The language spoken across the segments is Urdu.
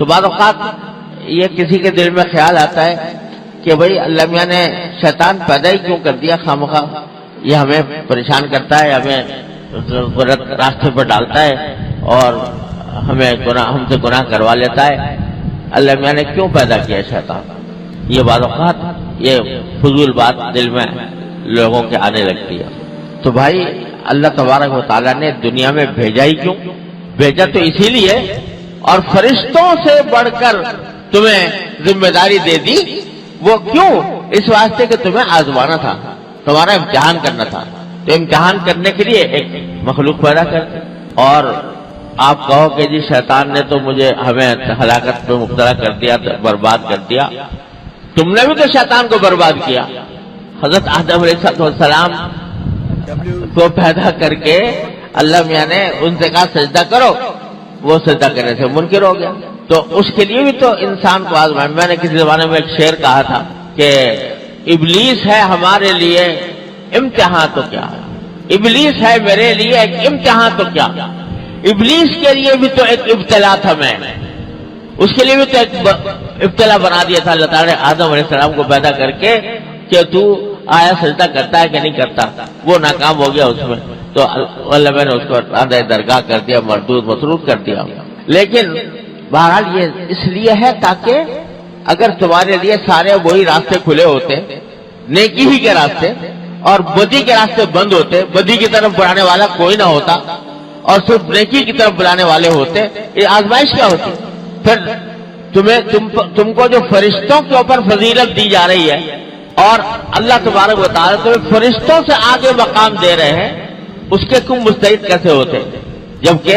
تو بعض اوقات یہ کسی کے دل میں خیال آتا ہے کہ بھئی اللہ میاں نے شیطان پیدا ہی کیوں کر دیا خواہ یہ ہمیں پریشان کرتا ہے، ہمیں غلط راستے پر ڈالتا ہے اور ہم سے گناہ کروا لیتا ہے، اللہ میاں نے کیوں پیدا کیا شیطان؟ یہ بعض اوقات یہ فضول بات دل میں لوگوں کے آنے لگتی ہے۔ تو بھائی اللہ تبارک و تعالیٰ نے دنیا میں بھیجا ہی کیوں؟ بھیجا تو اسی لیے، اور فرشتوں سے بڑھ کر تمہیں ذمہ داری دے دی، وہ کیوں؟ اس واسطے کہ تمہیں آزمانا تھا، تمہارا امتحان کرنا تھا۔ تو امتحان کرنے کے لیے ایک مخلوق پیدا کر دی، اور آپ کہو کہ جی شیطان نے تو ہمیں ہلاکت میں مبتلا کر دیا، برباد کر دیا۔ تم نے بھی تو شیطان کو برباد کیا۔ حضرت آدم علیہ السلام کو پیدا کر کے اللہ میاں نے ان سے کہا سجدہ کرو، وہ سجدہ کرنے سے منکر ہو گیا۔ تو اس کے لیے بھی تو انسان کو آزمائے۔ میں نے کسی زمانے میں ایک شعر کہا تھا کہ ابلیس ہے ہمارے لیے امتحان تو کیا، ابلیس ہے میرے لیے ایک امتحان تو کیا، ابلیس کے لیے بھی تو ایک ابتلا تھا، میں اس کے لیے بھی تو ایک ابتلا بنا دیا تھا اللہ تعالیٰ نے آدم علیہ السلام کو پیدا کر کے کہ تو آیا سجدہ کرتا ہے کہ نہیں کرتا۔ وہ ناکام ہو گیا اس میں، تو اللہ میں نے اس کو درگاہ کر دیا، مردود مسرود کر دیا۔ لیکن بہرحال یہ اس لیے ہے تاکہ اگر تمہارے لیے سارے وہی راستے کھلے ہوتے، نیکی ہی کے راستے، اور بدی کے راستے بند ہوتے، بدی کی طرف بلانے والا کوئی نہ ہوتا اور صرف نیکی کی طرف بلانے والے ہوتے، یہ آزمائش کیا ہوتی؟ پھر تم کو جو فرشتوں کے اوپر فضیلت دی جا رہی ہے اور اللہ تبارک و تعالیٰ تمہیں فرشتوں سے آگے مقام دے رہے ہیں، اس کے تم مستعد کیسے ہوتے؟ جبکہ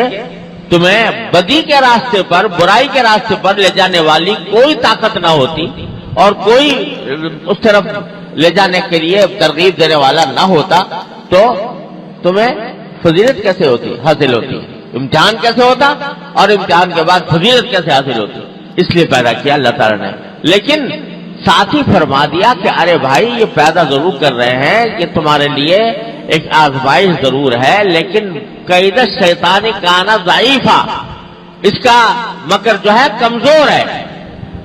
تمہیں بدی کے راستے پر، برائی کے راستے پر لے جانے والی کوئی طاقت نہ ہوتی اور کوئی اس طرف لے جانے کے لیے ترغیب دینے والا نہ ہوتا، تو تمہیں فضیلت کیسے ہوتی، حاصل ہوتی؟ امتحان کیسے ہوتا اور امتحان کے بعد فضیلت کیسے حاصل ہوتی؟ اس لیے پیدا کیا اللہ تعالیٰ نے۔ لیکن ساتھ ہی فرما دیا کہ ارے بھائی یہ پیدا ضرور کر رہے ہیں، یہ تمہارے لیے ایک آزمائش ضرور ہے، لیکن قید شیطان کان ضعیفا، اس کا مکر جو ہے کمزور ہے،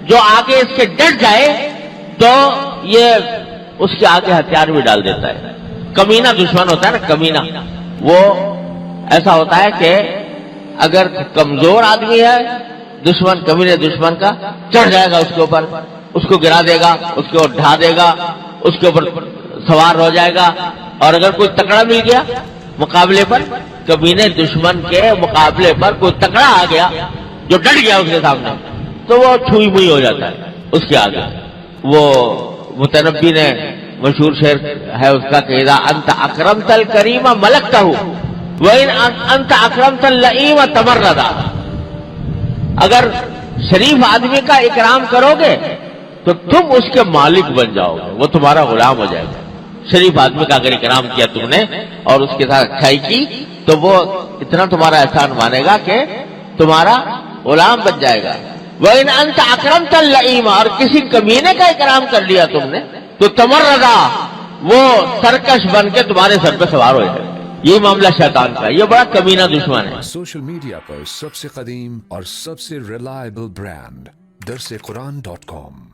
جو آگے اس کے ڈٹ جائے تو یہ اس کے آگے ہتھیار بھی ڈال دیتا ہے۔ کمینہ دشمن ہوتا ہے نا، کمینہ، وہ ایسا ہوتا ہے کہ اگر کمزور آدمی ہے دشمن، کمینے دشمن کا چڑھ جائے گا اس کے اوپر، اس کو گرا دے گا، اس کو ڈھا دے گا، اس کے اوپر سوار ہو جائے گا۔ اور اگر کوئی تکڑا مل گیا مقابلے پر، کمینے دشمن کے مقابلے پر کوئی تکڑا آ گیا جو ڈٹ گیا اس کے سامنے، تو وہ چھوئی موئی ہو جاتا ہے اس کے آگے۔ وہ متنبی نے مشہور شعر ہے اس کا کہ اذا انت اکرمت الکریم ملکتہ وان انت اکرمت اللئیم تمردا، اگر شریف آدمی کا اکرام کرو گے تو تم اس کے مالک بن جاؤ گے، وہ تمہارا غلام ہو جائے گا۔ شریف آدمی کا اگر اکرام کیا تم نے اور اس کے ساتھ اچھائی کی تو وہ اتنا تمہارا احسان مانے گا کہ تمہارا غلام بن جائے گا۔ وَإِنْ أَنْتَ أَكْرَمْتَ اللَّئِيمَ، اور کسی کمینے کا اکرام کر لیا تم نے تو تمردا، وہ سرکش بن کے تمہارے سر پہ سوار ہو جائے گا۔ یہ معاملہ شیطان کا، یہ بڑا کمینہ دشمن ہے۔ سوشل میڈیا پر سب سے قدیم اور سب سے ریلائبل برانڈ درسقرآن.com